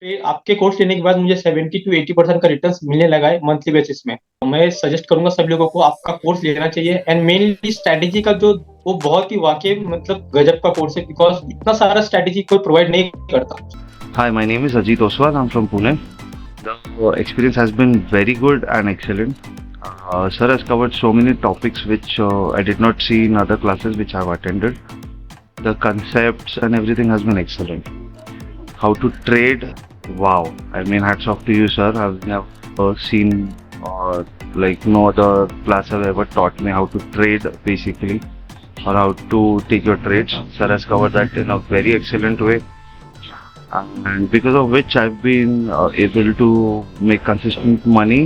पे आपके कोर्स लेने के बाद मुझे 70 टू 80% का रिटर्न्स मिलने लगा है मंथली बेसिस में। मैं सजेस्ट करूंगा सभी लोगों को आपका कोर्स लेना चाहिए एंड मेनली स्ट्रैटेजी का जो वो बहुत ही वाकई मतलब गजब का कोर्स है बिकॉज इतना सारा स्ट्रैटेजी कोई प्रोवाइड नहीं करता। Hi, my name is Ajit Oswal. I'm from Pune. The experience has been very good and excellent. Sir has covered so many topics which I did not see in other classes which I have attended. The concepts and everything has been excellent. How to trade? Wow! I mean, hats off to you, sir. I've never seen like no other class have ever taught me how to trade basically or how to take your trades. Sir has covered that in a very excellent way, and because of which I've been able to make consistent money.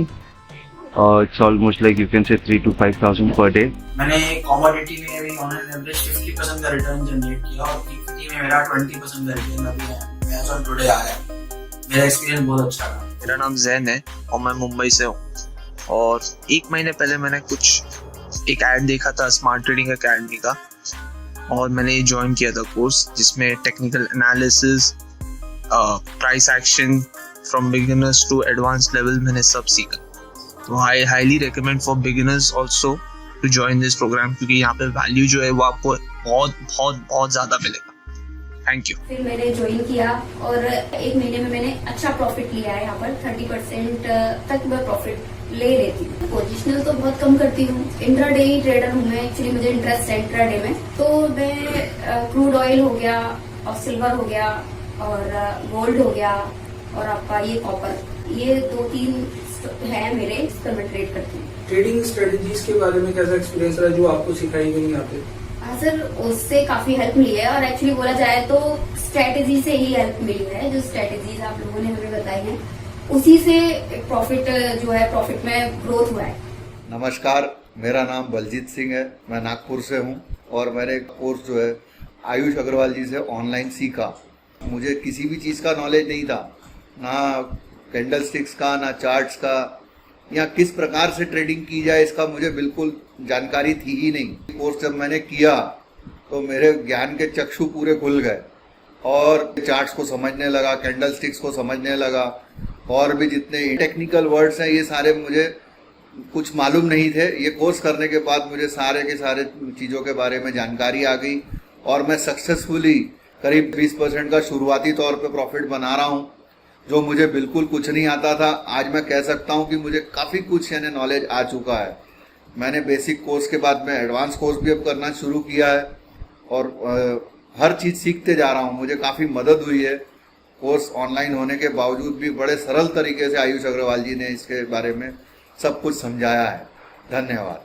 It's almost like you can say 3 to 5,000 per day. मैंने commodity में भी on an average 50% का return generate किया और equity में मेरा 20% का return अभी एज ऑन टुडे आया है। मेरा एक्सपीरियंस बहुत अच्छा रहा। मेरा नाम जैन है और मैं मुंबई से हूँ। और एक महीने पहले मैंने एक ऐड देखा था स्मार्ट ट्रेडिंग एकेडमी का और मैंने ज्वाइन किया था कोर्स जिसमें technical analysis, price action from beginners to advance level मैंने सब सीखा। तो I highly recommend for beginners also to join this program क्योंकि यहाँ पे वैल्यू जो है वो आपको बहुत बहुत बहुत ज़्यादा मिलेगा। Thank you. फिर मैंने ज्वाइन किया और एक महीने में मैंने अच्छा प्रॉफिट लिया है। यहाँ पर 30% तक मैं प्रॉफिट ले लेती हूँ। पोजिशनल तो बहुत कम करती हूँ, इंट्राडे ही ट्रेडर हूँ मैं। एक्चुअली मुझे इंटरेस्ट है इंट्राडे में। तो मैं क्रूड ऑयल हो गया और सिल्वर हो गया और गोल्ड हो गया और आपका ये कॉपर, ये 2-3 है मेरे, इस पर मैं ट्रेड करती हूँ। ट्रेडिंग स्ट्रेटजीज के बारे में कैसा एक्सपीरियंस रहा जो आपको सिखाई गई यहाँ पे? हाँ सर, उससे काफी हेल्प मिली है और एक्चुअली बोला जाए तो स्ट्रेटेजी से ही हेल्प मिली है। जो स्ट्रेटेजीज आप लोगों ने हमें बताई हैं उसी से प्रॉफिट जो है प्रॉफिट में ग्रोथ हुआ है। नमस्कार, मेरा नाम बलजीत सिंह है। मैं नागपुर से हूँ और मैंने कोर्स जो है आयुष अग्रवाल जी से ऑनलाइन सीखा। मुझे किसी भी चीज़ का नॉलेज नहीं था, ना कैंडल स्टिक्स का, ना चार्ट्स का, या किस प्रकार से ट्रेडिंग की जाए इसका मुझे बिल्कुल जानकारी थी ही नहीं। कोर्स जब मैंने किया तो मेरे ज्ञान के चक्षु पूरे खुल गए और चार्ट्स को समझने लगा, कैंडल स्टिक्स को समझने लगा और भी जितने टेक्निकल वर्ड्स हैं ये सारे मुझे कुछ मालूम नहीं थे। ये कोर्स करने के बाद मुझे सारे के सारे चीज़ों के बारे में जानकारी आ गई और मैं सक्सेसफुली करीब 20% का शुरुआती तौर पे प्रॉफिट बना रहा हूँ। जो मुझे बिल्कुल कुछ नहीं आता था, आज मैं कह सकता हूँ कि मुझे काफ़ी कुछ यानी नॉलेज आ चुका है। मैंने बेसिक कोर्स के बाद में एडवांस कोर्स भी अब करना शुरू किया है और हर चीज़ सीखते जा रहा हूँ। मुझे काफ़ी मदद हुई है। कोर्स ऑनलाइन होने के बावजूद भी बड़े सरल तरीके से आयुष अग्रवाल जी ने इसके बारे में सब कुछ समझाया है। धन्यवाद।